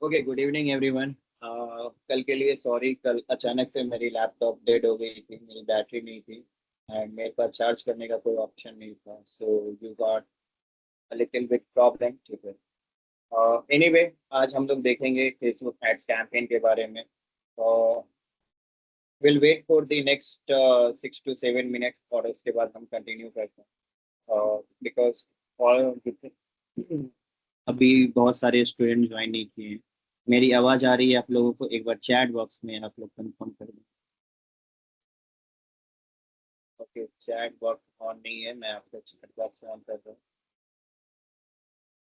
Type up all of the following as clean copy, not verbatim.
Okay, good evening everyone. कल के लिए सॉरी, कल अचानक से मेरी लैपटॉप डेड हो गई थी, मेरी बैटरी नहीं थी एंड मेरे पास चार्ज करने का कोई ऑप्शन नहीं था, so you got a little bit problem. ठीक है। एनीवे, आज हम लोग देखेंगे फेसबुक एड्स कैंपेन के बारे में। Will wait for the next 6 to 7 minutes और उसके बाद हम कंटिन्यू करते हैं बिकॉज अभी बहुत सारे स्टूडेंट ज्वाइन नहीं किए हैं। मेरी आवाज़ आ रही है आप लोगों को? एक बार चैट बॉक्स में आप लोग कंफर्म कर दें। ओके, चैट बॉक्स ऑन नहीं है, मैं आपका चैट बॉक्स ऑन कर रहा हूँ।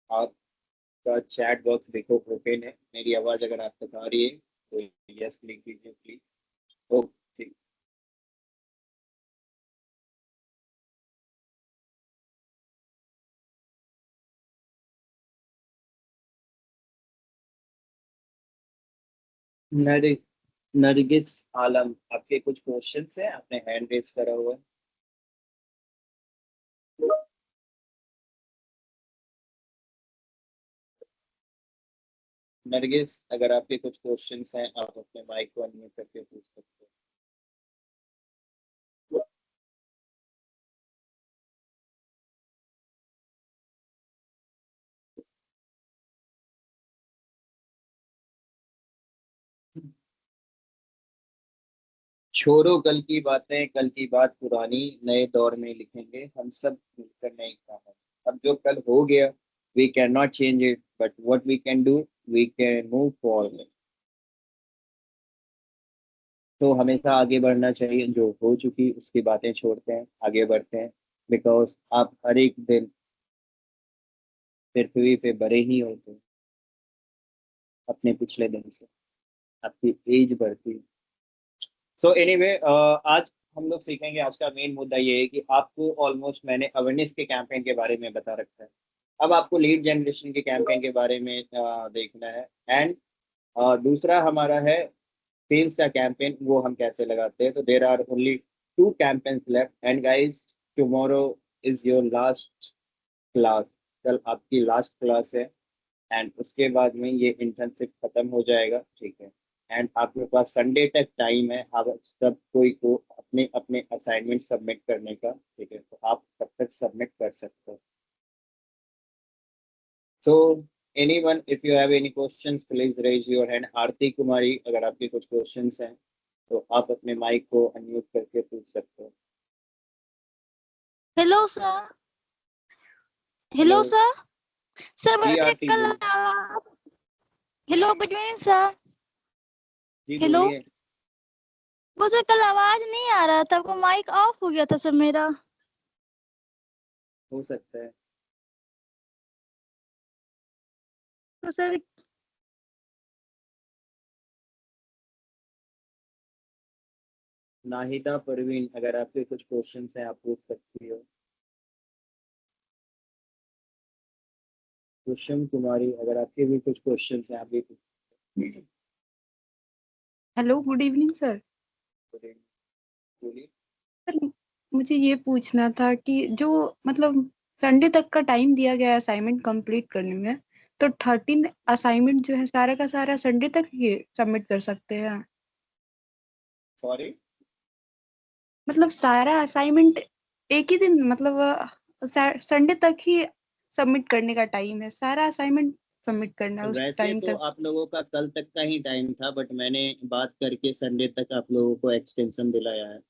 आपका चैट बॉक्स देखो ओपन है। मेरी आवाज़ अगर आप तक आ रही है तो यस लिख दीजिए प्लीज। ओके। नर नरगिस आलम, आपके कुछ क्वेश्चंस हैं? आपने हैंड रेज करा हुआ है। नरगिस, अगर आपके कुछ क्वेश्चंस हैं आप अपने माइक को अनम्यूट करके पूछ सकते हो। छोड़ो कल की बातें, कल की बात पुरानी, नए दौर में लिखेंगे हम सब मिलकर नई कहानी। अब जो कल हो गया, we can not change it, but what we can do, we can move forward. तो हमेशा आगे बढ़ना चाहिए। जो हो चुकी उसकी बातें छोड़ते हैं, आगे बढ़ते हैं। बिकॉज आप हर एक दिन पृथ्वी पे बड़े ही होते हैं अपने पिछले दिन से। आपकी एज बढ़ती है। सो एनीवे, आज हम लोग सीखेंगे। आज का मेन मुद्दा ये है कि आपको ऑलमोस्ट मैंने अवेयरनेस के कैंपेन के बारे में बता रखा है। अब आपको लीड जनरेशन के कैंपेन के बारे में देखना है। एंड दूसरा हमारा है सेल्स का कैंपेन, वो हम कैसे लगाते हैं। तो there are only 2 campaigns left and guys, tomorrow is your last class. कल आपकी लास्ट क्लास है एंड उसके बाद में ये इंटर्नशिप खत्म हो जाएगा। ठीक है। एंड आपके पास संडे तक टाइम है आप सब कोई को अपने अपने असाइनमेंट सबमिट करने का। ठीक है, तो आप तब तक सबमिट कर सकते हो। So anyone, if you have any questions please raise your hand. Aarti Kumari, अगर आपके कुछ क्वेश्चंस हैं तो आप अपने माइक को अनम्यूट करके पूछ सकते हो। Hello sir. Hello. Hello sir. Sir जी मुझे आरती कल बोलिए। Hello good evening sir. जी हेलो। बोलिए। मुझे कल आवाज नहीं आ रहा था, वो माइक ऑफ हो गया था सर मेरा। हो सकता है। तो सर नाहिदा परवीन, अगर आपके कुछ क्वेश्चंस हैं आप पूछ सकती हो। कुसुम कुमारी, अगर आपके भी कुछ क्वेश्चंस हैं आप भी पूछ सकते हो। Hello good evening sir. बोलिए। सर मुझे ये पूछना था कि जो मतलब संडे तक का टाइम दिया गया है असाइनमेंट कंप्लीट करने में, तो 13 असाइनमेंट जो है सारा का सारा संडे तक ही सबमिट कर सकते हैं? सॉरी। मतलब सारा असाइनमेंट एक ही दिन, मतलब संडे तक ही सबमिट करने का टाइम है, सारा असाइनमेंट सबमिट करना है उस वैसे टाइम तो तक? आप लोगों का कल तक का ही टाइम था, बट मैंने बात करके संडे तक आप लोगों को एक्सटेंशन दिलाया है।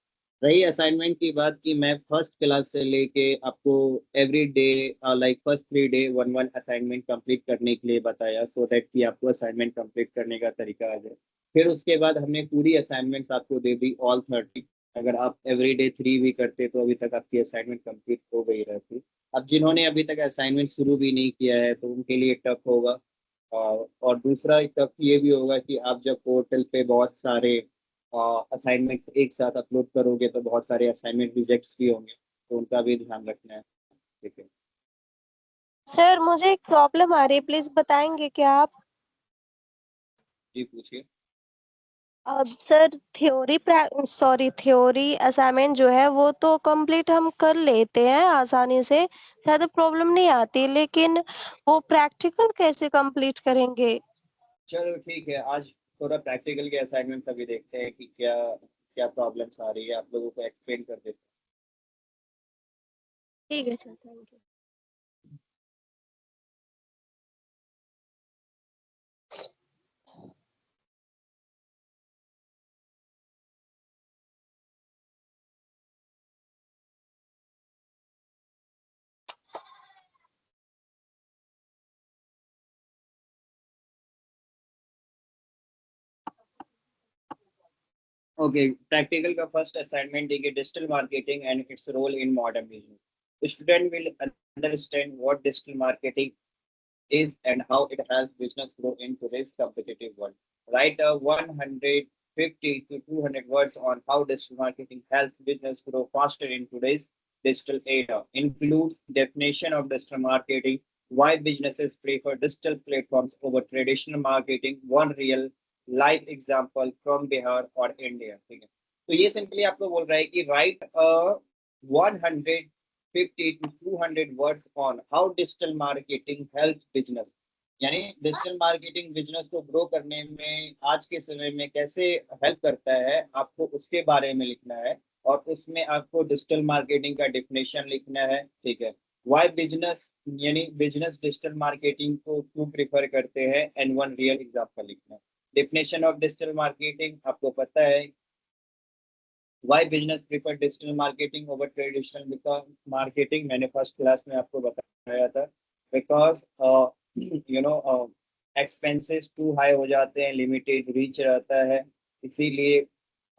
रही असाइनमेंट की बात, की मैं फर्स्ट क्लास से लेके आपको every day like first 3 day one one assignment complete करने के लिए बताया, सो दैट कि आपको असाइनमेंट कंप्लीट करने का तरीका आ जाए। फिर उसके बाद हमने पूरी असाइनमेंट्स आपको दे दी, ऑल 30। अगर आप एवरी डे 3 भी करते तो अभी तक आपकी असाइनमेंट कंप्लीट हो गई रहती। अब जिन्होंने अभी तक असाइनमेंट शुरू भी नहीं किया है तो उनके लिए टफ होगा। और दूसरा एक टफ ये भी होगा कि आप जब पोर्टल पे बहुत सारे असाइनमेंट एक साथ अपलोड करोगे तो बहुत सारे असाइनमेंट रिजेक्ट्स भी होंगे, तो उनका भी ध्यान रखना है। ठीक है। सर मुझे एक प्रॉब्लम आ रही है, प्लीज बताएंगे क्या आप? जी पूछिए। अब सर थ्योरी असाइनमेंट जो है वो तो कंप्लीट हम कर लेते हैं आसानी से, ज्यादा प्रॉब्लम नहीं आती, लेकिन वो प्रैक्टिकल कैसे कंप्लीट करेंगे? चलो ठीक है, आज थोड़ा प्रैक्टिकल के असाइनमेंट अभी देखते हैं कि क्या क्या प्रॉब्लम्स आ रही है, आप लोगों को एक्सप्लेन कर देते ठीक है सर, थैंक यू। हैं। ओके, प्रैक्टिकल का फर्स्ट असाइनमेंट है digital marketing and its role in modern business. Student will understand what digital marketing is and how it helps business grow in today's competitive world. Write a 150 to 200 words on how digital marketing helps business grow faster in today's digital era. Includes definition of digital marketing, why businesses prefer digital platforms over traditional marketing, one real life example from Bihar or India. ठीक है, तो ये simply आपको बोल रहा है कि right a 150 to 200 words on how digital marketing helps business, यानी डिजिटल मार्केटिंग बिजनेस को ग्रो करने में आज के समय में कैसे हेल्प करता है, आपको उसके बारे में लिखना है। और उसमें आपको डिजिटल मार्केटिंग का डिफिनेशन लिखना है। ठीक है, वाई बिजनेस, यानी बिजनेस डिजिटल मार्केटिंग को क्यों प्रिफर करते हैं, एंड वन रियल एग्जांपल लिखना है। डिफिनेशन ऑफ डिजिटल मार्केटिंग आपको पता है, why business prefer digital marketing over traditional marketing, मैंने फर्स्ट क्लास में आपको बताया था। बिकॉज एक्सपेंसेस टू हाई हो जाते हैं, लिमिटेड रीच रहता है, इसीलिए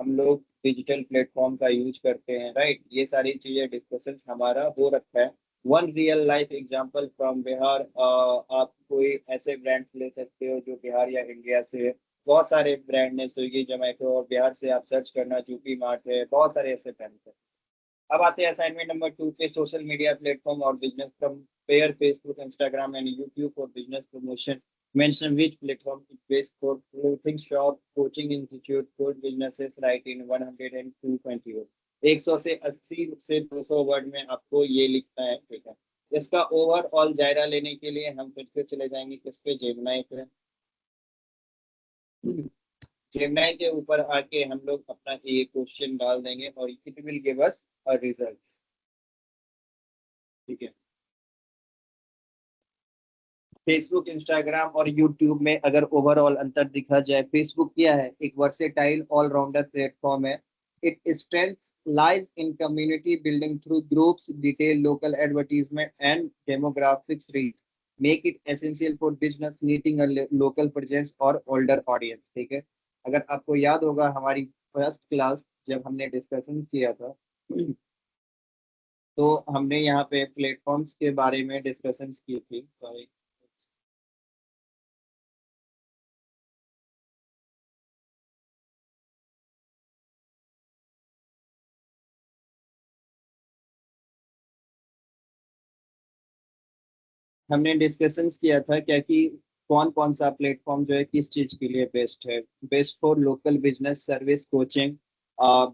हम लोग डिजिटल प्लेटफॉर्म का यूज करते हैं। राइट, ये सारी चीजें डिस्कशन हमारा हो रखा है। One real life example from Bihar, आप कोई ऐसे ब्रांड्स ले सकते हो जो बिहार या इंडिया से है। बहुत सारे ब्रांड है, स्विगी जोमेटो, और बिहार से आप सर्च करना जूपी मार्ट है, बहुत सारे ऐसे ब्रांड है। अब आते हैं असाइनमेंट नंबर 2 पे, सोशल मीडिया प्लेटफॉर्म और business compare Facebook, Instagram and YouTube for business promotion. Mention which platform is best for clothing shop, coaching institute, for businesses, right in 120 word. 100 से 80 से 200 वर्ड में आपको ये लिखना है। ठीक है, इसका ओवरऑल जायरा लेने के लिए हम फिर से चले जाएंगे किस पे, जेमिनाई पे। जेमिनाई के ऊपर आके हम लोग अपना ये क्वेश्चन डाल देंगे और it will give us a result. ठीक है, फेसबुक, इंस्टाग्राम और यूट्यूब में अगर ओवरऑल अंतर दिखा जाए, फेसबुक क्या है, एक वर्सेटाइल ऑलराउंडर प्लेटफॉर्म है। It strength lies in community building through groups, detail local advertisement and demographics reach, make it essential for business needing a local presence और ओल्डर ऑडियंस। ठीक है, अगर आपको याद होगा हमारी फर्स्ट क्लास जब हमने डिस्कशन किया था, तो हमने यहाँ पे प्लेटफॉर्म्स के बारे में डिस्कशन की थी। सॉरी, हमने डिस्कशन किया था क्या कि कौन कौन सा प्लेटफॉर्म जो है किस चीज के लिए बेस्ट है। Best for local business service coaching,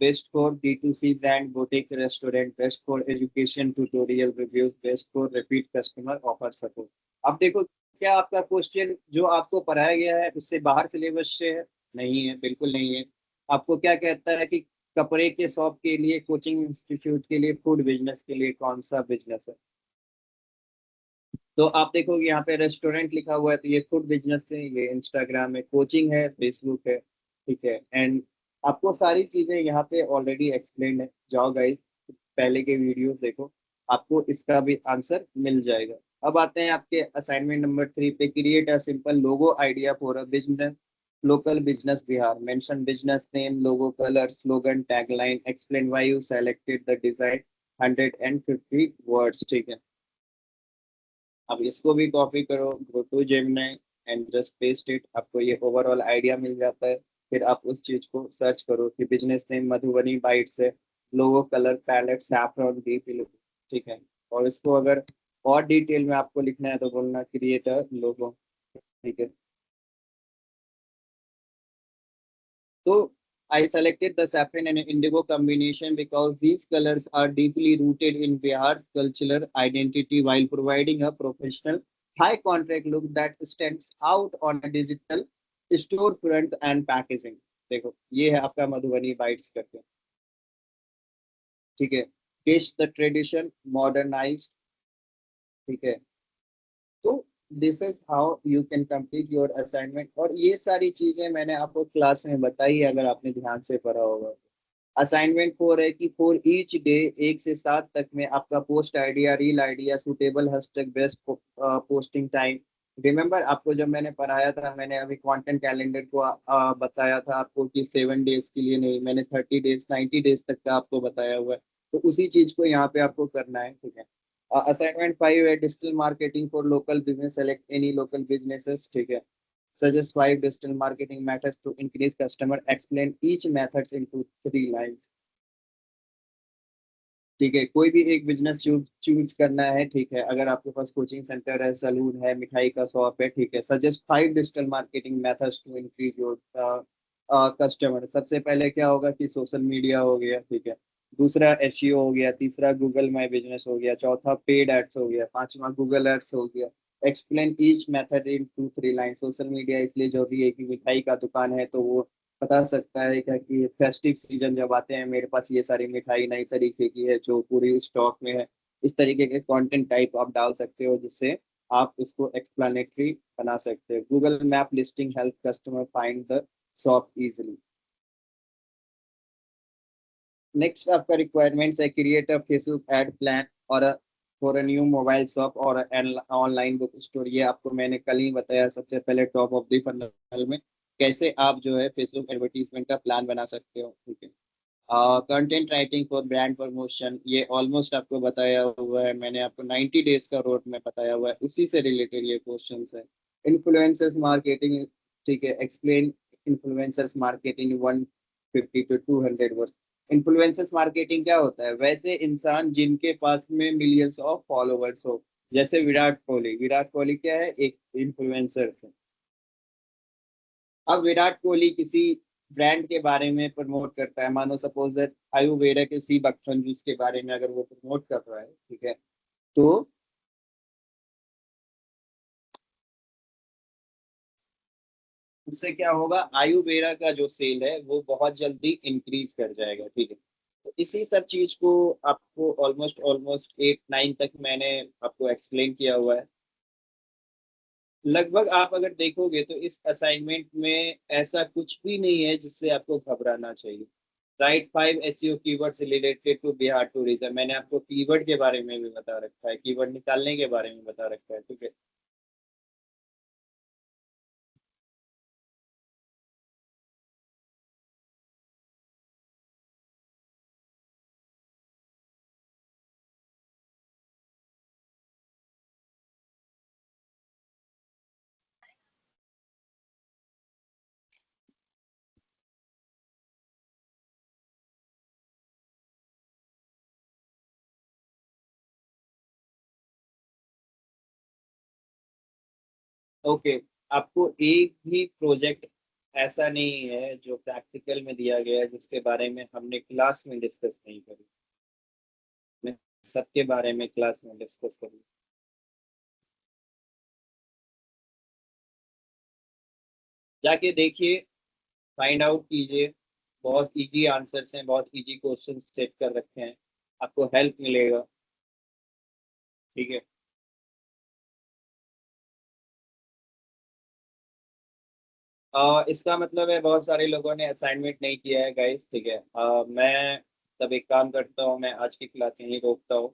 best for D2C brand boutique restaurant, best for education tutorial reviews, best for repeat customer offer support. अब देखो, क्या आपका क्वेश्चन जो आपको पढ़ाया गया है उससे बाहर सिलेबस से है? नहीं है, बिल्कुल नहीं है। आपको क्या कहता है कि कपड़े के शॉप के लिए, कोचिंग इंस्टीट्यूट के लिए, फूड बिजनेस के लिए कौन सा बिजनेस है? तो आप देखोगे यहाँ पे रेस्टोरेंट लिखा हुआ है, तो ये फूड बिजनेस है, ये इंस्टाग्राम है, कोचिंग है, फेसबुक है। ठीक है, एंड आपको सारी चीजें यहाँ पे ऑलरेडी एक्सप्लेन है। जाओ गाइस, पहले के वीडियोस देखो, आपको इसका भी आंसर मिल जाएगा। अब आते हैं आपके असाइनमेंट नंबर 3 पे, create a simple logo idea for a business, local business Bihar. Mention business name, logo colour, slogan, tagline, explain why you selected the design, 150 words. ठीक है, अब इसको भी कॉपी करो, go to Gemini and just paste it, आपको ये overall idea मिल जाता है। फिर आप उस चीज को सर्च करो कि बिजनेस नेम मधुबनी बाइट्स है, logo colour palette saffron deep blue. ठीक है, और इसको अगर और डिटेल में आपको लिखना है तो बोलना क्रिएटर लोगो। ठीक है, so I selected the saffron and indigo combination because these colors are deeply rooted in Bihar's cultural identity while providing a professional, high contract look that stands out on a digital store front end packaging. देखो ये है आपका Madhubani bytes करके, ठीक है। Test the tradition modernise, ठीक है। तो this is how you can complete your assignment. और ये सारी चीजें मैंने आपको क्लास में बताई है, अगर आपने ध्यान से पढ़ा होगा। असाइनमेंट 4 है कि फॉर ईच डे 1 से 7 तक में आपका पोस्ट आईडी या रील आईडी या suitable hashtag best posting time. Remember आपको जब मैंने पढ़ाया था, मैंने अभी कंटेंट कैलेंडर को बताया था आपको कि 7 डेज के लिए नहीं, मैंने 30 डेज 90 डेज तक का आपको बताया हुआ है। तो उसी चीज को यहाँ पे आपको करना है, ठीक है। असाइनमेंट 5 है digital marketing for local business, select any local businesses, ठीक है। Suggest 5 digital marketing methods to increase customer. Explain each methods into 3 lines. ठीक है, कोई भी एक बिजनेस चूज करना है, ठीक है। अगर आपके पास कोचिंग सेंटर है, सलून है, मिठाई का शॉप है, ठीक है। Suggest 5 digital marketing methods to increase your customer. सबसे पहले क्या होगा कि सोशल मीडिया हो गया, ठीक है। दूसरा एसईओ हो गया, तीसरा गूगल माई बिजनेस हो गया, चौथा पेड एड्स हो गया, पांचवा गूगल एड्स हो गया। Explain each method in 2-3 line. Social media इसलिए जरूरी है कि मिठाई का दुकान है तो वो बता सकता है क्या कि फेस्टिव सीजन जब आते हैं मेरे पास ये सारी मिठाई नई तरीके की है जो पूरी स्टॉक में है। इस तरीके के कंटेंट टाइप आप डाल सकते हो जिससे आप इसको एक्सप्लेनेटरी बना सकते हो। Google map listing help customer find the shop easily. Next आपका रिक्वायरमेंट्स है create a Facebook ad plan और for a new mobile shop और ऑनलाइन बुक स्टोर। ये आपको मैंने कल ही बताया सबसे पहले टॉप ऑफ द फनल में कैसे आप जो है फेसबुक एडवर्टीजमेंट का प्लान बना सकते हो, ठीक है। Content writing for brand promotion, ये ऑलमोस्ट आपको बताया हुआ है, मैंने आपको 90 डेज का रोड में बताया हुआ है, उसी से रिलेटेड ये क्वेश्चंस है। इन्फ्लुएंसर्स मार्केटिंग, ठीक है। Explain influencers marketing 150 to 200 word. Influencers marketing क्या होता है? वैसे इंसान जिनके पास में मिलियंस ऑफ फॉलोवर्स हो, जैसे विराट कोहली। विराट कोहली क्या है? एक इन्फ्लुएंसर है। अब विराट कोहली किसी ब्रांड के बारे में प्रमोट करता है, मानो सपोज दैट आयुर्वेदा के सी बकथन जूस के बारे में अगर वो प्रमोट कर रहा है, ठीक है। तो उससे क्या होगा, आयुर्वेदा का जो सेल है वो बहुत जल्दी इंक्रीज कर जाएगा, ठीक है। तो इसी सब चीज को आपको ऑलमोस्ट ऑलमोस्ट 8-9 तक मैंने आपको एक्सप्लेन किया हुआ है। लगभग आप अगर देखोगे तो इस असाइनमेंट में ऐसा कुछ भी नहीं है जिससे आपको घबराना चाहिए। Write 5 SEO keywords related to Bihar tourism, मैंने आपको कीवर्ड के बारे में भी बता रखा है, कीवर्ड निकालने के बारे में बता रखा है, ठीक है। ओके, आपको एक भी प्रोजेक्ट ऐसा नहीं है जो प्रैक्टिकल में दिया गया है जिसके बारे में हमने क्लास में डिस्कस नहीं करी। मैं सबके बारे में क्लास में डिस्कस करूँ। जाके देखिए, फाइंड आउट कीजिए। बहुत इजी आंसर्स हैं, बहुत इजी क्वेश्चन सेट कर रखे हैं, आपको हेल्प मिलेगा, ठीक है। इसका मतलब है बहुत सारे लोगों ने असाइनमेंट नहीं किया है गाइस, ठीक है। मैं तब एक काम करता हूँ, मैं आज की क्लास यहीं रोकता हूँ।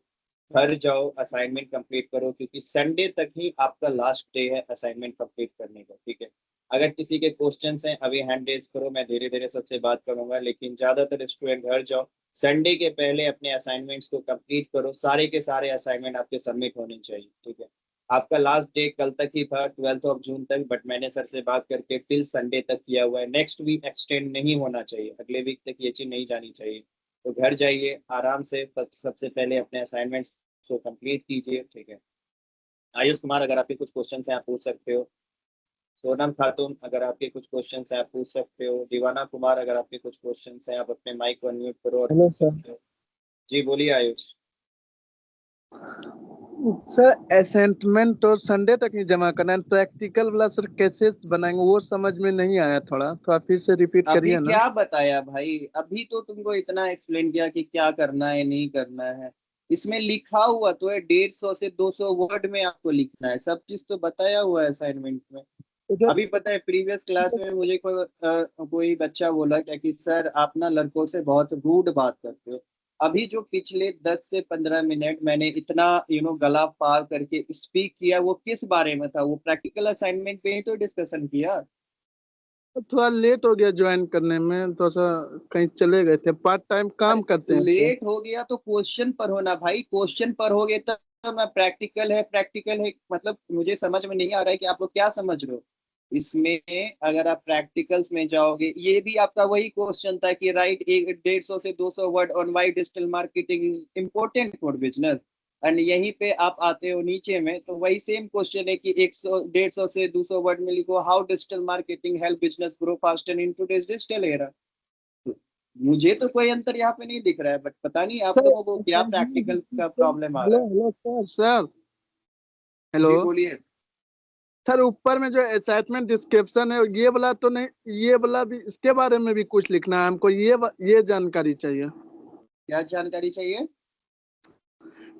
घर जाओ, असाइनमेंट कंप्लीट करो, क्योंकि संडे तक ही आपका लास्ट डे है असाइनमेंट कंप्लीट करने का, ठीक है। अगर किसी के क्वेश्चंस हैं अभी हैंड रेज करो, मैं धीरे धीरे सबसे बात करूंगा, लेकिन ज्यादातर स्टूडेंट घर जाओ, संडे के पहले अपने असाइनमेंट्स को कंप्लीट करो। सारे के सारे असाइनमेंट आपके सबमिट होने चाहिए, ठीक है। आपका लास्ट डे कल तक ही था, 12 जून तक, बट मैंने सर से बात करके फिर संडे तक किया हुआ है। नेक्स्ट वीक एक्सटेंड नहीं होना चाहिए, अगले वीक तक ये चीज नहीं जानी चाहिए। तो घर जाइए आराम से, सबसे पहले अपने असाइनमेंट्स को कंप्लीट कीजिए, ठीक है। आयुष कुमार, अगर आपके कुछ क्वेश्चन हैं आप पूछ सकते हो। सोनम खातून, अगर आपके कुछ क्वेश्चन हैं आप पूछ सकते हो। दीवाना कुमार, अगर आपके कुछ क्वेश्चन हैं आप अपने माइक को अनम्यूट करो और हेलो पूछ सर। सकते हो। जी बोलिए आयुष। सर असाइनमेंट तो संडे तक ही जमा करना है, प्रैक्टिकल वाला सर कैसे बनाएंगे वो समझ में नहीं आया, थोड़ा फिर से रिपीट अभी करिए ना। क्या बताया भाई, अभी तो तुमको इतना एक्सप्लेन किया कि क्या करना है नहीं करना है। इसमें लिखा हुआ तो है 150 से 200 वर्ड में आपको लिखना है, सब चीज तो बताया हुआ है असाइनमेंट में। उधर अभी पता है प्रीवियस क्लास में मुझे कोई बच्चा बोला क्या कि सर आप ना लड़कों से बहुत रूड बात करते हो। अभी जो पिछले 10 से 15 मिनट मैंने इतना गला पार करके स्पीक किया, वो किस बारे में था? वो प्रैक्टिकल असाइनमेंट पे ही तो डिस्कशन किया। थोड़ा लेट हो गया ज्वाइन करने में, थोड़ा सा कहीं चले गए थे, पार्ट टाइम काम करते अरे हैं सर। लेट हो गया तो क्वेश्चन पर होना भाई, क्वेश्चन पर हो गए तब मैं प्रैक्टिकल है मतलब मुझे समझ में नहीं आ रहा है कि आप लोग क्या समझ रहे हो इसमें। अगर आप प्रैक्टिकल्स में जाओगे, ये भी आपका वही क्वेश्चन था कि राइट 150 से 200 word on why digital marketing important for business. And यहीं पे आप आते हो नीचे में तो वही सेम क्वेश्चन है कि 150 से 200 वर्ड में लिखो how digital marketing help business grow faster in today's digital era. मुझे तो कोई अंतर यहाँ पे नहीं दिख रहा है, बट पता नहीं आप सर लोगों को क्या प्रैक्टिकल का प्रॉब्लम आ रहा हेलो है। हेलो सर सर हेलो जी बोलिए। सर, ऊपर में जो अटैचमेंट डिस्क्रिप्शन है ये वाला तो नहीं, ये वाला भी इसके बारे में भी कुछ लिखना है हमको, ये जानकारी चाहिए। क्या जानकारी चाहिए?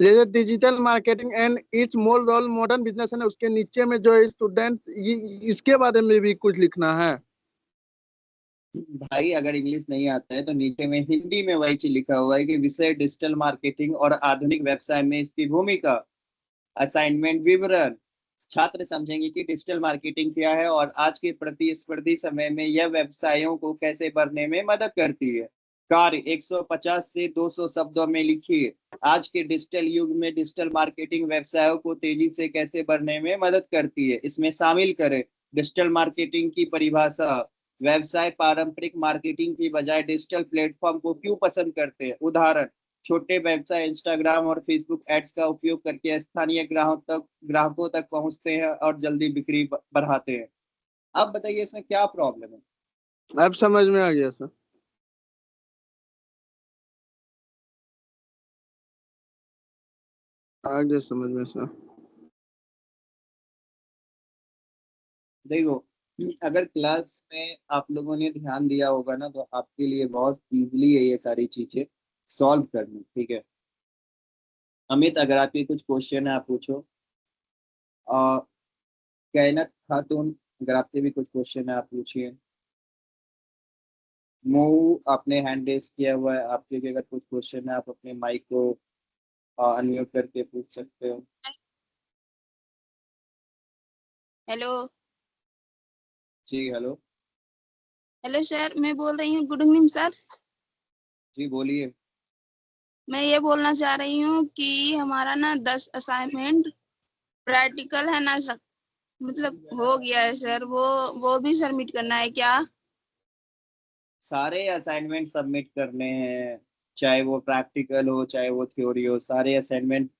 जैसे digital marketing and its more role modern business है ना, उसके नीचे में जो स्टूडेंट इसके बारे में भी कुछ लिखना है। भाई अगर इंग्लिश नहीं आता है तो नीचे में हिंदी में वही चीज लिखा हुआ है कि विषय डिजिटल मार्केटिंग और आधुनिक व्यवसाय में इसकी भूमिका। असाइनमेंट विवरण। छात्र समझेंगे कि डिजिटल मार्केटिंग क्या है और आज के प्रतिस्पर्धी समय में यह व्यवसायों को कैसे बढ़ने में मदद करती है। कार्य 150 से 200 शब्दों में लिखिए। आज के डिजिटल युग में डिजिटल मार्केटिंग व्यवसायों को तेजी से कैसे बढ़ने में मदद करती है, इसमें शामिल करें डिजिटल मार्केटिंग की परिभाषा। व्यवसाय पारंपरिक मार्केटिंग की बजाय डिजिटल प्लेटफॉर्म को क्यों पसंद करते हैं? उदाहरण, छोटे व्यवसाय इंस्टाग्राम और फेसबुक एड्स का उपयोग करके स्थानीय ग्राहकों तक पहुंचते हैं और जल्दी बिक्री बढ़ाते हैं। अब बताइए इसमें क्या प्रॉब्लम है? अब समझ में आ गया सर, आ गया समझ में सर। देखो, अगर क्लास में आप लोगों ने ध्यान दिया होगा ना तो आपके लिए बहुत इजीली है ये सारी चीजें सॉल्व करनी, ठीक है। अमित अगर आपके कुछ क्वेश्चन है आप पूछो। और कैनत खातून अगर आपके भी कुछ क्वेश्चन है आप पूछिए। मोऊ आपने हैंड रेस किया हुआ है, आपके भी अगर कुछ क्वेश्चन है आप अपने माइक को अनम्यूट करके पूछ सकते हो। हेलो। जी हेलो। हेलो सर, मैं बोल रही हूँ। Good evening sir. जी बोलिए। मैं ये बोलना चाह रही हूँ कि हमारा ना 10 असाइनमेंट प्रैक्टिकल है ना सर, मतलब हो गया है सर। वो भी सबमिट करना है क्या? सारे असाइनमेंट सबमिट करने हैं, चाहे वो प्रैक्टिकल हो चाहे वो थ्योरी हो, सारे असाइनमेंट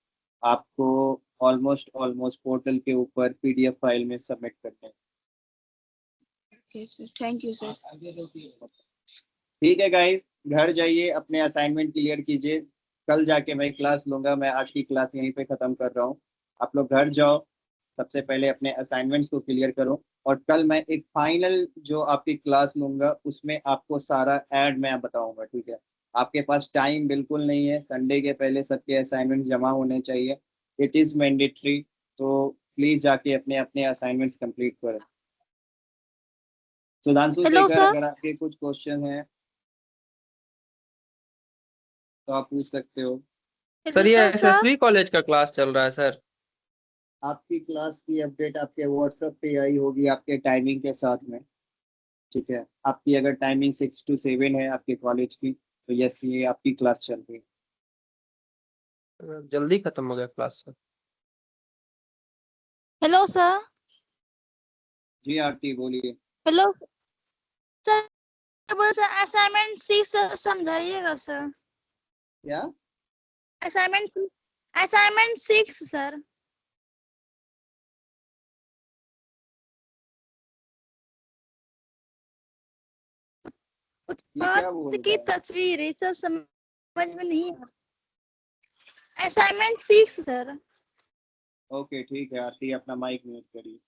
आपको ऑलमोस्ट ऑलमोस्ट पोर्टल के ऊपर पीडीएफ फाइल में सबमिट करने हैं। Okay sir, thank you sir. ठीक है गाइस, घर जाइए अपने असाइनमेंट क्लियर कीजिए। कल जाके मैं क्लास लूंगा, मैं आज की क्लास यहीं पे खत्म कर रहा हूँ। आप लोग घर जाओ, सबसे पहले अपने असाइनमेंट्स को क्लियर करो और कल मैं एक फाइनल जो आपकी क्लास लूंगा उसमें आपको सारा ऐड मैं बताऊंगा, ठीक है। आपके पास टाइम बिल्कुल नहीं है, संडे के पहले सबके असाइनमेंट जमा होने चाहिए। It is mandatory. तो प्लीज जाके अपने अपने असाइनमेंट्स कंप्लीट करें। Sudhanshu hello Shekhar sir. अगर आपके कुछ क्वेश्चन हैं तो आप पूछ सकते हो। सर ये हेलो सर। एसएसवी कॉलेज का क्लास चल रहा है सर। आपकी क्लास की अपडेट आपके व्हाट्सएप पे आई होगी आपके टाइमिंग के साथ में, ठीक है। आपकी अगर टाइमिंग 6 to 7 है आपके कॉलेज की तो यस ये आपकी क्लास चल रही है। जल्दी खत्म हो गया क्लास सर। Hello sir. जी आरती बोलिए। Hello sir. बस असाइनमेंट 6 समझाइएगा सर। क्या? Assignment assignment 6 sir. ये क्या उत्पाद बोल की रहा है? तस्वीर ये सब समझ में नहीं आ। Assignment 6 sir. ओके ठीक है, आरती अपना माइक म्यूट करिए।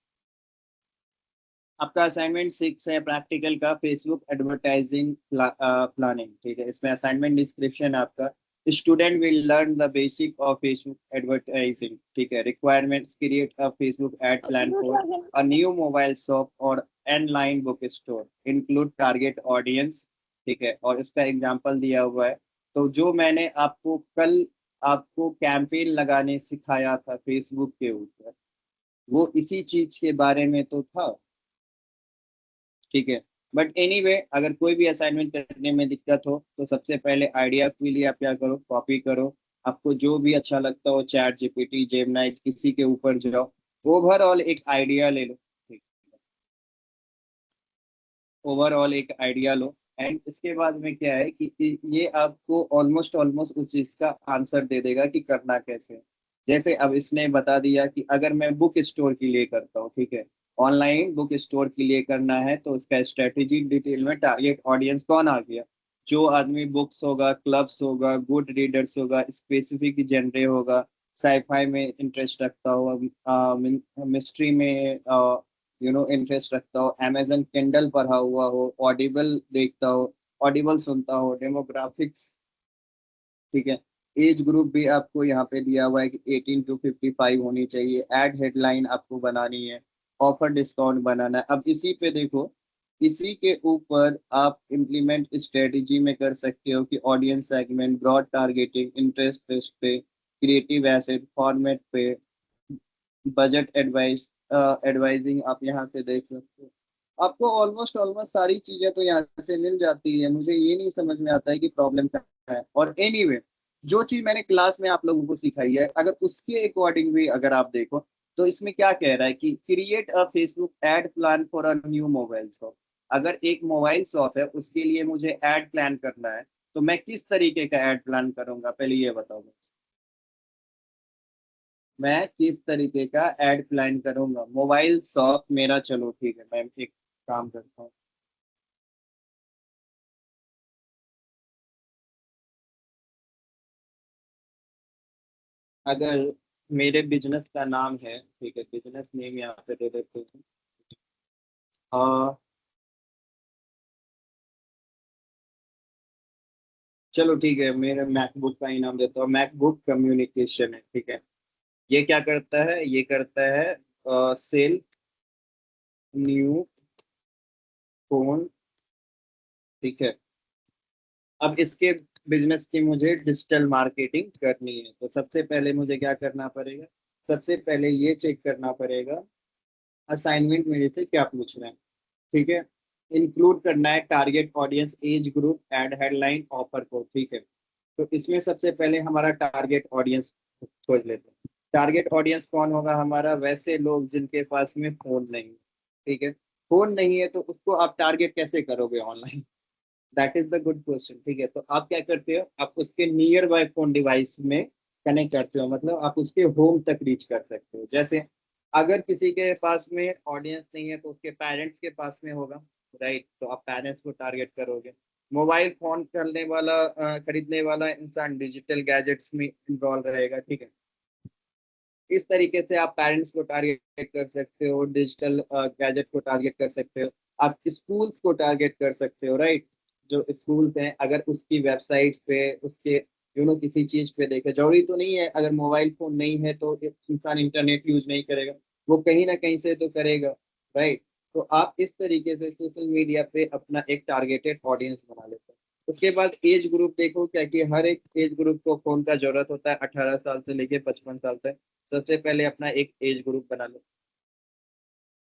आपका असाइनमेंट 6 है प्रैक्टिकल का, फेसबुक एडवर्टाइजिंग प्लानिंग। ठीक है, इसमें असाइनमेंट डिस्क्रिप्शन आपका, student will learn the basic of Facebook advertising. ठीक है, requirements, create a Facebook ad plan for a new mobile shop और online book store, include target audience. ठीक है, और इसका एग्जांपल दिया हुआ है। तो जो मैंने आपको कल आपको कैंपेन लगाने सिखाया था फेसबुक के ऊपर, वो इसी चीज के बारे में तो था। ठीक है, बट एनीवे अगर कोई भी असाइनमेंट करने में दिक्कत हो तो सबसे पहले आइडिया के लिए आप क्या करो, कॉपी करो। आपको जो भी अच्छा लगता हो, चैट जीपीटी, जेमिनी, किसी के ऊपर जाओ, ओवरऑल एक आइडिया ले लो। ठीक, ओवरऑल एक आइडिया लो, एंड इसके बाद में क्या है कि ये आपको ऑलमोस्ट ऑलमोस्ट उस चीज का आंसर दे देगा कि करना कैसे है। जैसे अब इसने बता दिया कि अगर मैं बुक स्टोर के लिए करता हूँ, ठीक है, ऑनलाइन बुक स्टोर के लिए करना है, तो उसका स्ट्रेटेजी डिटेल में, टारगेट ऑडियंस कौन आ गया, जो आदमी बुक्स होगा, क्लब्स होगा, गुड रीडर्स होगा, स्पेसिफिक जेनरे होगा, साईफाई में इंटरेस्ट रखता हो, मिस्ट्री में इंटरेस्ट रखता हो, अमेजन किंडल पढ़ा हुआ हो, ऑडिबल देखता हो, ऑडिबल सुनता हो, डेमोग्राफिक्स। ठीक है, एज ग्रुप भी आपको यहाँ पे दिया हुआ है कि 18 to 55 होनी चाहिए, एड हेडलाइन आपको बनानी है, ऑफर डिस्काउंट बनाना है। अब इसी पे देखो, इसी के ऊपर आप इम्प्लीमेंट स्ट्रेटजी में कर सकते हो कि audience segment, broad targeting, interest list पे, क्रिएटिव एसेट फॉर्मेट पे, बजट एडवाइस एडवाइजिंग आप यहाँ से देख सकते हो। आपको ऑलमोस्ट ऑलमोस्ट सारी चीजें तो यहाँ से मिल जाती है। मुझे ये नहीं समझ में आता है कि प्रॉब्लम क्या है। और एनीवे जो चीज मैंने क्लास में आप लोगों को सिखाई है, अगर उसके अकॉर्डिंग भी अगर आप देखो, तो इसमें क्या कह रहा है कि create a Facebook ad plan for a new mobile shop. अगर एक मोबाइल शॉप है उसके लिए मुझे एड प्लान करना है, तो मैं किस तरीके का एड प्लान करूंगा, पहले ये बताओ मुझे। मैं किस तरीके का एड प्लान करूंगा, मोबाइल शॉप मेरा, चलो ठीक है, मैं एक काम करता हूँ। अगर मेरे बिजनेस का नाम है, ठीक है, बिजनेस नेम यहाँ पे दे देते हैं। अ, चलो ठीक है, मेरे मैकबुक का ही नाम देता हूँ, मैकबुक कम्युनिकेशन है। ठीक है, ये क्या करता है, ये करता है सेल न्यू फोन। ठीक है, अब इसके बिजनेस की मुझे डिजिटल मार्केटिंग करनी है, तो सबसे पहले मुझे क्या करना पड़ेगा, सबसे पहले ये चेक करना पड़ेगा असाइनमेंट मेरे से क्या पूछ रहे हैं। ठीक है, इंक्लूड करना है target audience, age group, ad headline, offer को। ठीक है, तो इसमें सबसे पहले हमारा टारगेट ऑडियंस खोज लेते हैं। टारगेट ऑडियंस कौन होगा हमारा, वैसे लोग जिनके पास में फोन नहीं है। ठीक है, फोन नहीं है तो उसको आप टारगेट कैसे करोगे online, that is the good question. ठीक है, तो आप क्या करते हो, आप उसके नियर बाय फोन डिवाइस में कनेक्ट करते हो, मतलब आप उसके होम तक रीच कर सकते हो। जैसे अगर किसी के पास में ऑडियंस नहीं है तो उसके पेरेंट्स के पास में होगा, राइट, तो आप पेरेंट्स को टारगेट करोगे। मोबाइल फोन करने वाला खरीदने वाला इंसान डिजिटल गैजेट्स में इन्वॉल्व रहेगा। ठीक है, इस तरीके से आप पेरेंट्स को टारगेट कर सकते हो, डिजिटल गैजेट को टारगेट कर सकते हो, आप स्कूल्स को टारगेट कर सकते हो, राइट। जो स्कूल्स हैं अगर उसकी वेबसाइट्स पे, उसके किसी चीज पे देखे, जरूरी तो नहीं है अगर मोबाइल फोन नहीं है तो इंसान इंटरनेट यूज नहीं करेगा, वो कहीं ना कहीं से तो करेगा, राइट। तो आप इस तरीके से सोशल मीडिया पे अपना एक टारगेटेड ऑडियंस बना लेते हैं। उसके बाद एज ग्रुप देखो, क्या कि हर एक एज ग्रुप को फोन का जरूरत होता है, 18 साल से लेके 55 साल तक। सबसे पहले अपना एक एज ग्रुप बना लो।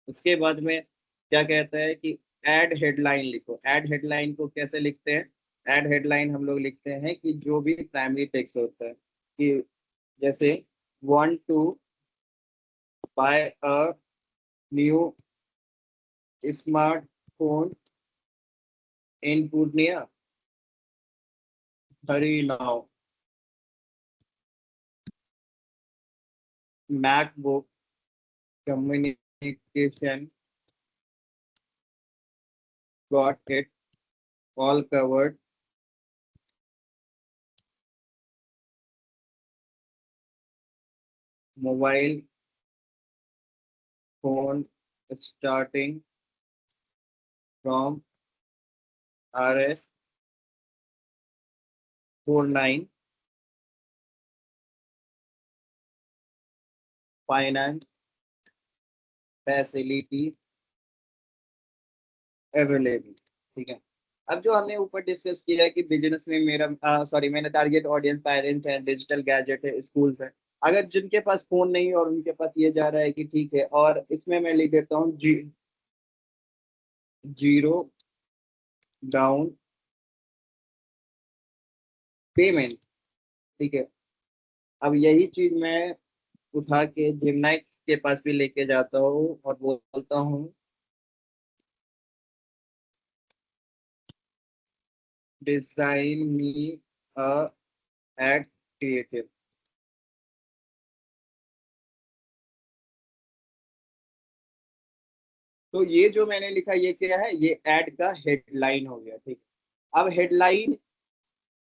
उसके बाद में क्या कहता है कि एड हेडलाइन लिखो। एड हेडलाइन को कैसे लिखते हैं, एड हेडलाइन हम लोग लिखते हैं कि जो भी प्राइमरी टेक्स्ट होता है, कि जैसे want to buy a new smartphone in Purnia, hurry now, MacBook communication got it all covered, mobile phone starting from RS 49 finance facility available. ठीक है, अब जो हमने ऊपर डिस्कस किया है कि बिजनेस में मेरा सॉरी मेरा टारगेट ऑडियंस पेरेंट है, डिजिटल गैजेट है, स्कूल्स है। अगर जिनके पास फोन नहीं है और उनके पास ये जा रहा है कि ठीक है, और इसमें मैं लिख देता हूँ जीरो डाउन पेमेंट। ठीक है, अब यही चीज मैं उठा के जिमनाई के पास भी लेके जाता हूँ और बोलता हूँ डिजाइन मी अ एड क्रिएटिव। तो ये जो मैंने लिखा ये क्या है, ये एड का हेडलाइन हो गया। ठीक है, अब headline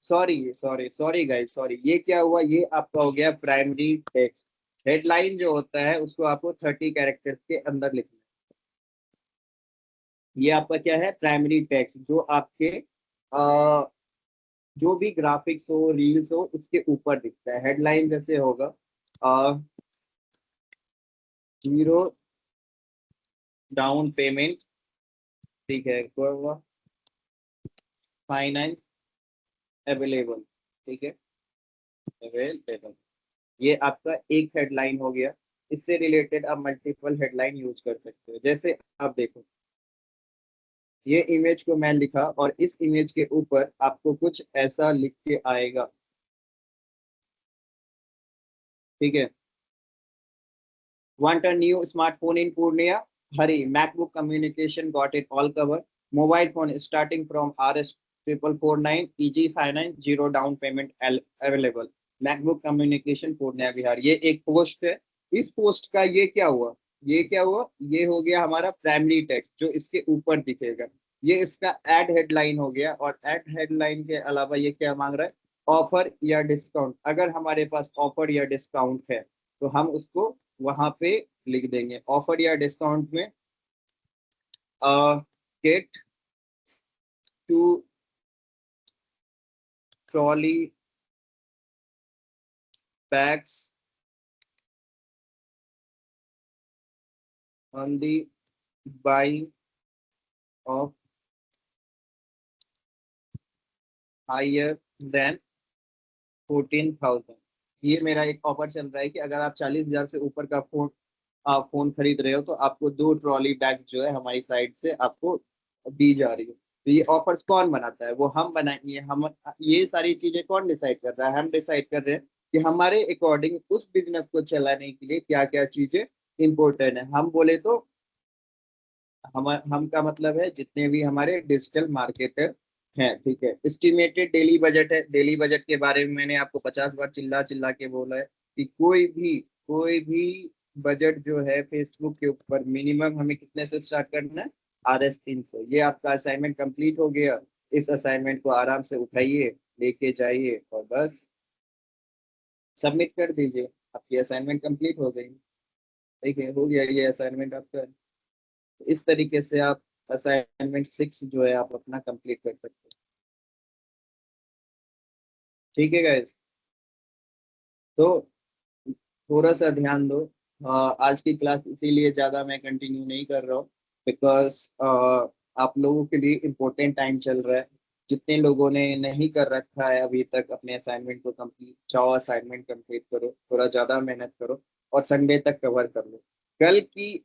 sorry sorry sorry guys sorry, ये क्या हुआ, ये आपका हो गया प्राइमरी टेक्स्ट। हेडलाइन जो होता है उसको आपको 30 कैरेक्टर्स के अंदर लिखना है। ये आपका क्या है, प्राइमरी टेक्स्ट, जो आपके जो भी ग्राफिक्स हो, रील्स हो, उसके ऊपर दिखता है। हेडलाइन जैसे होगा जीरो डाउन पेमेंट, ठीक है, फाइनेंस अवेलेबल। ठीक है, अवेलेबल, ये आपका एक हेडलाइन हो गया। इससे रिलेटेड आप मल्टीपल हेडलाइन यूज कर सकते हो। जैसे आप देखो, ये इमेज को मैं लिखा और इस इमेज के ऊपर आपको कुछ ऐसा लिख के आएगा। ठीक है, Want a new smartphone in Purnia? Hurry, MacBook communication got it all covered. Mobile phone starting from RS 4449 EG Finance, zero down payment available. MacBook communication Purnia Bihar. ये एक पोस्ट है। इस पोस्ट का ये क्या हुआ, ये क्या हुआ, ये हो गया हमारा प्राइमरी टेक्स्ट जो इसके ऊपर दिखेगा। ये इसका एड हेडलाइन हो गया। और एड हेडलाइन के अलावा ये क्या मांग रहा है, ऑफर या डिस्काउंट। अगर हमारे पास ऑफर या डिस्काउंट है तो हम उसको वहां पे लिख देंगे। ऑफर या डिस्काउंट में get two trolley bags on the buying of higher than 14,000। ये मेरा एक ऑफर चल रहा है कि अगर आप 40,000 से ऊपर का फोन खरीद रहे हो तो आपको 2 ट्रॉली बैग जो है हमारी साइड से आपको दी जा रही है। तो ये ऑफर्स कौन बनाता है, वो हम बनाएंगे। हम ये सारी चीजें कौन डिसाइड कर रहा है, हम डिसाइड कर रहे हैं कि हमारे अकॉर्डिंग उस बिजनेस को चलाने के लिए क्या क्या चीजें इंपॉर्टेंट है। हम बोले तो हम का मतलब है जितने भी हमारे डिजिटल मार्केटर हैं। ठीक है, एस्टिमेटेड डेली बजट है। डेली बजट के बारे में मैंने आपको 50 बार चिल्ला चिल्ला के बोला है कि कोई भी बजट जो है फेसबुक के ऊपर मिनिमम हमें कितने से स्टार्ट करना है, RS 300। ये आपका असाइनमेंट कंप्लीट हो गया। इस असाइनमेंट को आराम से उठाइए, लेके जाइए और बस सबमिट कर दीजिए। आपकी असाइनमेंट कंप्लीट हो गई। ठीक है, हो गया ये असाइनमेंट आपका। इस तरीके से आप असाइनमेंट 6 जो है आप अपना कंप्लीट कर सकते हैं। ठीक है गाइस, तो थोड़ा सा ध्यान दो। आज की क्लास इसीलिए ज़्यादा मैं कंटिन्यू नहीं कर रहा हूँ बिकॉज आप लोगों के लिए इम्पोर्टेंट टाइम चल रहा है। जितने लोगों ने नहीं कर रखा है अभी तक अपने असाइनमेंट को कंप्लीट, चाहो असाइनमेंट कंप्लीट करो, थोड़ा ज़्यादा मेहनत करो और संडे तक कवर कर लो। कल की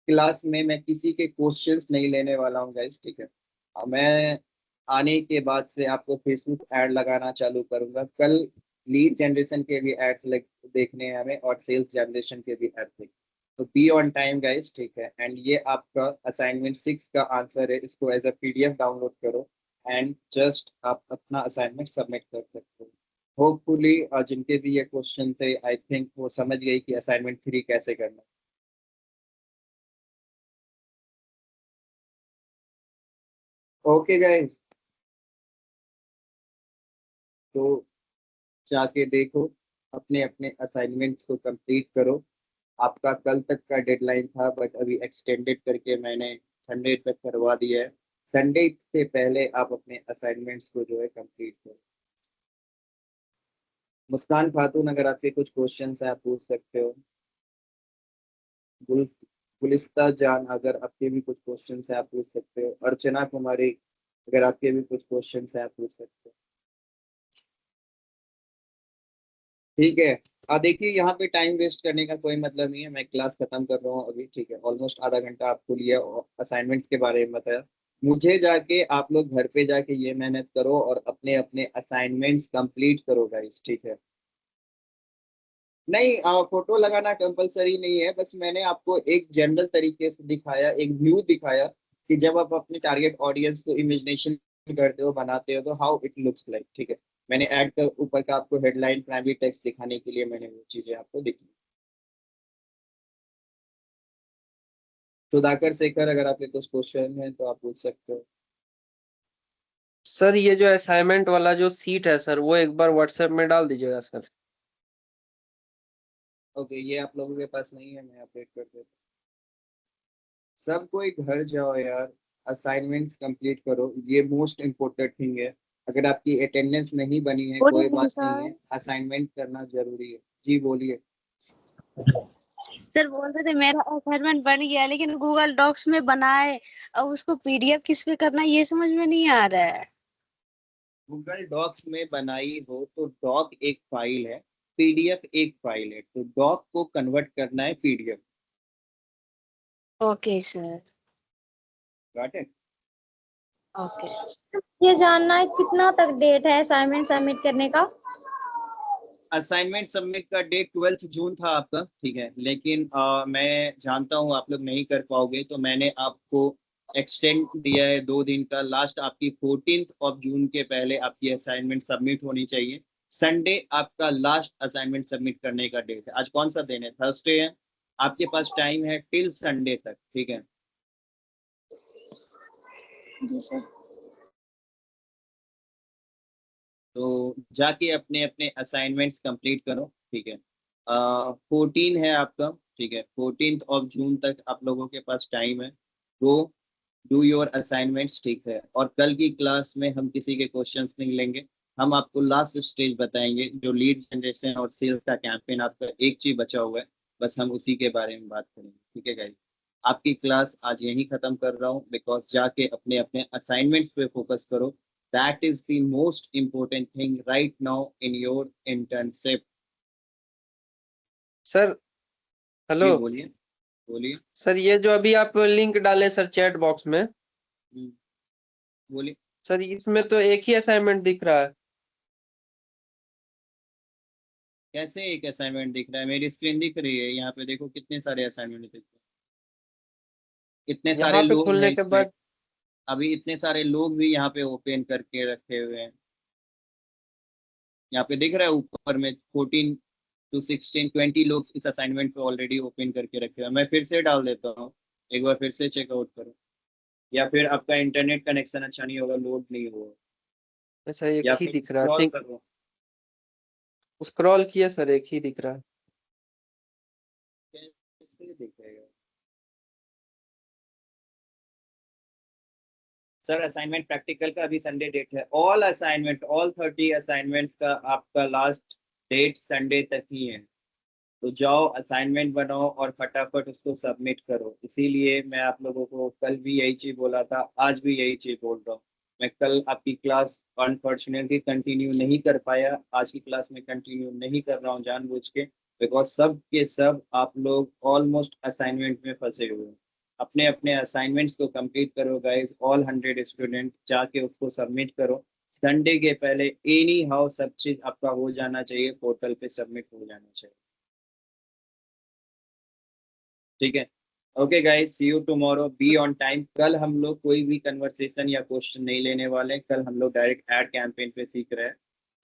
क्लास में मैं किसी के क्वेश्चंस नहीं लेने वाला हूँ गाइस। ठीक है, मैं आने के बाद से आपको फेसबुक ऐड लगाना चालू करूंगा। कल लीड जनरेशन के भी एड्स देखने हैं हमें और सेल्स जनरेशन के भी एड्स देखने। तो बी ऑन टाइम गाइस। ठीक है, एंड ये आपका असाइनमेंट 6 का आंसर है। इसको एज अ PDF डाउनलोड करो एंड जस्ट आप अपना असाइनमेंट सबमिट कर सकते हो। होपफुली जिनके भी ये क्वेश्चन थे आई थिंक वो समझ गई कि असाइनमेंट 3 कैसे करना है। ओके गाइस, तो जाके देखो, अपने अपने असाइनमेंट्स को कंप्लीट करो आपका कल तक का डेडलाइन था, बट अभी एक्सटेंडेड करके मैंने संडे तक करवा दिया है। संडे से पहले आप अपने असाइनमेंट्स को जो है कंप्लीट करो। मुस्कान खातून, अगर आपके कुछ क्वेश्चंस हैं आप पूछ सकते हो। गुलिस्ता जान, अगर आपके भी कुछ क्वेश्चंस हैं आप पूछ सकते हो। अर्चना कुमारी, अगर आपके भी कुछ क्वेश्चंस हैं आप पूछ सकते हो। ठीक है। देखिए यहाँ पे टाइम वेस्ट करने का कोई मतलब नहीं है, मैं क्लास खत्म कर रहा हूँ अभी। ठीक है, ऑलमोस्ट आधा घंटा आपको लिया असाइनमेंट्स के बारे में बताया। मुझे जाके आप लोग घर पे जाके ये मेहनत करो और अपने अपने असाइनमेंट्स कंप्लीट करो गाइस, ठीक है। नहीं, फोटो लगाना कंपलसरी नहीं है, बस मैंने आपको एक जनरल तरीके से दिखाया, एक व्यू दिखाया कि जब आप अपने टारगेट ऑडियंस को इमेजिनेशन करते हो, बनाते हो, तो हाउ इट लुक्स लाइक, ठीक है। मैंने ऐड का ऊपर का आपको हेडलाइन प्राइमरी टेक्स्ट दिखाने के लिए मैंने वो चीजें आपको दिखी। सुधाकर शेखर, अगर आपके कुछ क्वेश्चन है तो आप पूछ सकते हो। सर ये जो असाइनमेंट वाला जो सीट है सर, वो एक बार व्हाट्सएप में डाल दीजिएगा सर। ओके, ये आप लोगों के पास नहीं है, मैं अपडेट कर देता हूँ। सब कोई घर जाओ यार, असाइनमेंट्स कंप्लीट करो, ये मोस्ट इम्पोर्टेंट थिंग है। अगर आपकी अटेंडेंस नहीं बनी है गुड कोई इवनिंग बात नहीं है, सर। असाइनमेंट करना जरूरी है। जी बोलिए। सर बोल रहे थे मेरा असाइनमेंट बन गया, लेकिन गूगल डॉक्स में बनाए, अब उसको पीडीएफ किस पे करना ये समझ में नहीं आ रहा है। गूगल डॉक्स में बनाई हो तो डॉक एक फाइल है, पीडीएफ एक फाइल है, तो डॉक को कन्वर्ट करना है PDF. Okay sir. Got it. Okay. ये जानना है कितना तक डेट है असाइनमेंट सबमिट करने का। असाइनमेंट सबमिट का डेट 12 जून था आपका, ठीक है, लेकिन मैं जानता हूँ आप लोग नहीं कर पाओगे, तो मैंने आपको एक्सटेंड दिया है 2 दिन का। लास्ट आपकी 14 ऑफ जून के पहले आपकी असाइनमेंट सबमिट होनी चाहिए। संडे आपका लास्ट असाइनमेंट सबमिट करने का डेट है। आज कौन सा दिन है? थर्सडे है। आपके पास टाइम है टिल संडे तक, ठीक है। जी सर। तो जाके अपने अपने असाइनमेंट्स कंप्लीट करो, ठीक है। 14 है आपका, ठीक है, 14 ऑफ जून तक आप लोगों के पास टाइम है। गो डू योर असाइनमेंट्स, ठीक है। और कल की क्लास में हम किसी के क्वेश्चंस नहीं लेंगे, हम आपको लास्ट स्टेज बताएंगे, जो लीड जनरेशन और सेल्स का कैंपेन आपका एक चीज बचा हुआ है, बस हम उसी के बारे में बात करेंगे, ठीक है गाइस। आपकी क्लास आज यहीं खत्म कर रहा हूँ, बिकॉज जाके अपने अपने असाइनमेंट्स पे फोकस करो। That is the most important thing right now in your internship. Sir hello. जी बोलिए। बोलिए। सर ये जो अभी आप लिंक डाले सर चैट बॉक्स में, बोलिए। सर इसमें तो एक ही असाइनमेंट दिख रहा है। कैसे एक असाइनमेंट दिख रहा है? मेरी स्क्रीन दिख रही है, यहाँ पे देखो कितने सारे असाइनमेंट दिख रहे हैं, इतने सारे यहाँ पे लोग हैं खुलने के इसमें। बाद अभी इतने सारे लोग भी यहाँ पे ओपन करके रखे हुए हैं। यहाँ पे दिख रहा है ऊपर में 14 to 16 20 लोग इस असाइनमेंट पे ऑलरेडी ओपन करके रखे हुए हैं। मैं फिर से डाल देता हूँ, एक बार फिर से चेकआउट करो, या फिर आपका इंटरनेट कनेक्शन अच्छा नहीं होगा, लोड नहीं होगा, अच्छा एक या ही फिर दिख रहा है, स्क्रॉल थिंक करो। स्क्रॉल किया सर, एक ही दिख रहा है। कैसे दिखेगा सर? असाइनमेंट प्रैक्टिकल का अभी संडे डेट है। ऑल असाइनमेंट, ऑल 30 असाइनमेंट्स का आपका लास्ट डेट संडे तक ही है। तो जाओ असाइनमेंट बनाओ और फटाफट उसको सबमिट करो। इसीलिए मैं आप लोगों को कल भी यही चीज बोला था, आज भी यही चीज बोल रहा हूँ। मैं कल आपकी क्लास अनफॉर्चुनेटली कंटिन्यू नहीं कर पाया, आज की क्लास में कंटिन्यू नहीं कर रहा हूँ जानबूझ के, बिकॉज सब के सब आप लोग ऑलमोस्ट असाइनमेंट में फंसे हुए हैं। अपने अपने असाइनमेंट्स को कंप्लीट करो गाइस, ऑल 100 स्टूडेंट जाके उसको सबमिट करो संडे के पहले। एनी हाउ सब चीज आपका हो जाना चाहिए, पोर्टल पे सबमिट हो जाना चाहिए, ठीक है। Okay guys, see you tomorrow, be on time. कल हम लोग कोई भी कन्वर्सेशन या क्वेश्चन नहीं लेने वाले, कल हम लोग डायरेक्ट ऐड कैंपेन पे सीख रहे हैं।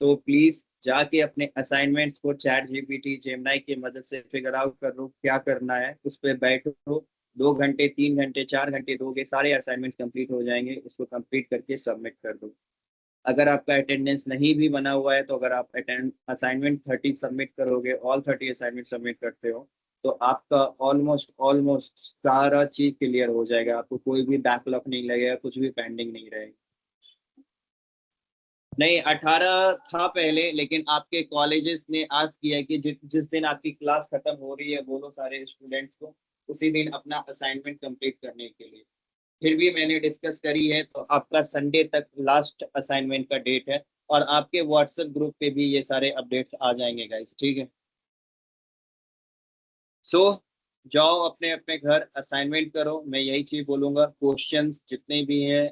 तो प्लीज जाके अपने असाइनमेंट्स को चैट जीपीटी जेमिनी की मदद से फिगर आउट कर लो क्या करना है, उस पर बैठो। 2 घंटे 3 घंटे 4 घंटे दोगे, सारे असाइनमेंट्स कंप्लीट हो जाएंगे। उसको कंप्लीट करके सबमिट कर दो। अगर आपका अटेंडेंस नहीं भी बना हुआ है, तो अगर आप असाइनमेंट 30 सबमिट करोगे, ऑल 30 असाइनमेंट सबमिट करते हो, तो आपका ऑलमोस्ट सारा चीज क्लियर हो जाएगा, आपको कोई भी बैकलॉग नहीं लगेगा, कुछ भी पेंडिंग नहीं रहेगा। नहीं 18 था पहले, लेकिन आपके कॉलेजेस ने आज किया कि जिस दिन आपकी क्लास खत्म हो रही है बोलो सारे स्टूडेंट्स को उसी दिन अपना असाइनमेंट कंप्लीट करने के लिए। फिर भी मैंने डिस्कस करी है तो आपका संडे तक लास्ट असाइनमेंट का डेट है, और आपके व्हाट्सएप ग्रुप पे भी ये सारे अपडेट्स आ जाएंगे गाइस, ठीक है। सो जाओ अपने अपने घर असाइनमेंट करो। मैं यही चीज बोलूंगा, क्वेश्चंस जितने भी हैं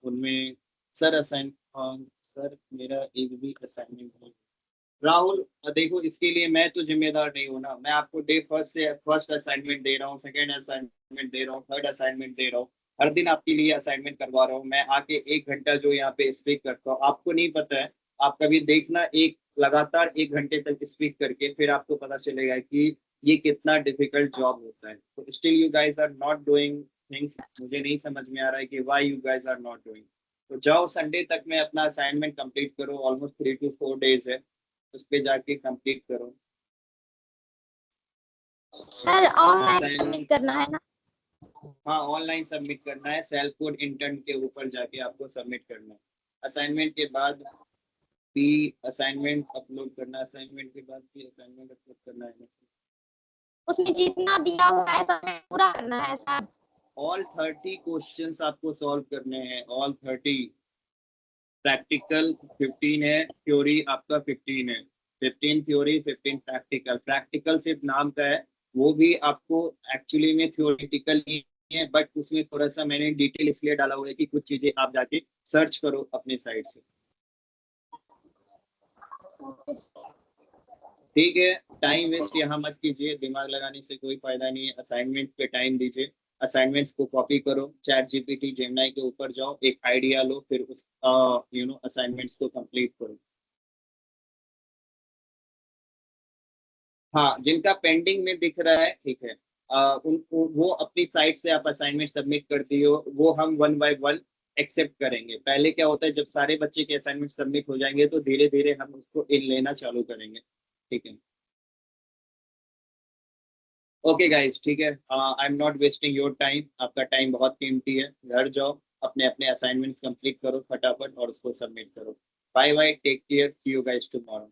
उनमें सर सर मेरा एक भी असाइनमेंट नहीं। राहुल देखो इसके लिए मैं तो जिम्मेदार नहीं हूँ ना, मैं आपको डे फर्स्ट से फर्स्ट असाइनमेंट दे रहा हूँ, सेकंड असाइनमेंट दे रहा हूँ, थर्ड असाइनमेंट दे रहा हूँ, हर दिन आपके लिए असाइनमेंट करवा रहा हूँ। मैं आके 1 घंटा जो यहाँ पे स्पीक करता हूँ आपको नहीं पता है, आप कभी देखना एक लगातार 1 घंटे तक स्पीक करके फिर आपको पता चलेगा कि ये कितना डिफिकल्ट जॉब होता है। तो still you guys are not doing things, मुझे नहीं समझ में आ रहा है कि why you guys are not doing. तो जाओ संडे तक में अपना असाइनमेंट कंप्लीट करो, ऑलमोस्ट 3 to 4 डेज है, उस पे जाके कंप्लीट करो। सर ऑनलाइन Assignment- सबमिट करना है ना? हाँ ऑनलाइन सबमिट करना है, सेल्फ कोड इंटर्न के ऊपर जाके आपको सबमिट करना है। असाइनमेंट के बाद भी असाइनमेंट अपलोड करना है, असाइनमेंट के बाद भी असाइनमेंट अपलोड करना है। उसमें जितना दिया हुआ है सब पूरा करना है सर? ऑल 30 क्वेश्चंस आपको सॉल्व करने हैं, ऑल 30। प्रैक्टिकल 15 है, थ्योरी आपका 15 है। 15 थ्योरी 15 प्रैक्टिकल। प्रैक्टिकल सिर्फ नाम का है, वो भी आपको एक्चुअली में थ्योरेटिकल ही है, बट उसमें थोड़ा सा मैंने डिटेल इसलिए डाला हुआ है कि कुछ चीजें आप जाके सर्च करो अपने साइड से, ठीक है। टाइम वेस्ट यहाँ मत कीजिए, दिमाग लगाने से कोई फायदा नहीं है। असाइनमेंट पे टाइम दीजिए, असाइनमेंट्स को कॉपी करो, चैट जीपीटी जेमिनी के ऊपर जाओ, एक आइडिया लो, फिर उस असाइनमेंट्स को कंप्लीट करो। हाँ जिनका पेंडिंग में दिख रहा है ठीक है, उनको वो अपनी साइड से आप असाइनमेंट सबमिट कर दियो, वो हम 1 by 1 एक्सेप्ट करेंगे। पहले क्या होता है जब सारे बच्चे के असाइनमेंट सबमिट हो जाएंगे तो धीरे धीरे हम उसको इन लेना चालू करेंगे, ठीक है। ओके गाइस, ठीक है, I am not wasting your time, आपका टाइम बहुत कीमती है। घर जाओ अपने अपने असाइनमेंट्स कंप्लीट करो फटाफट और उसको सबमिट करो। Bye bye, take care, see you guys tomorrow.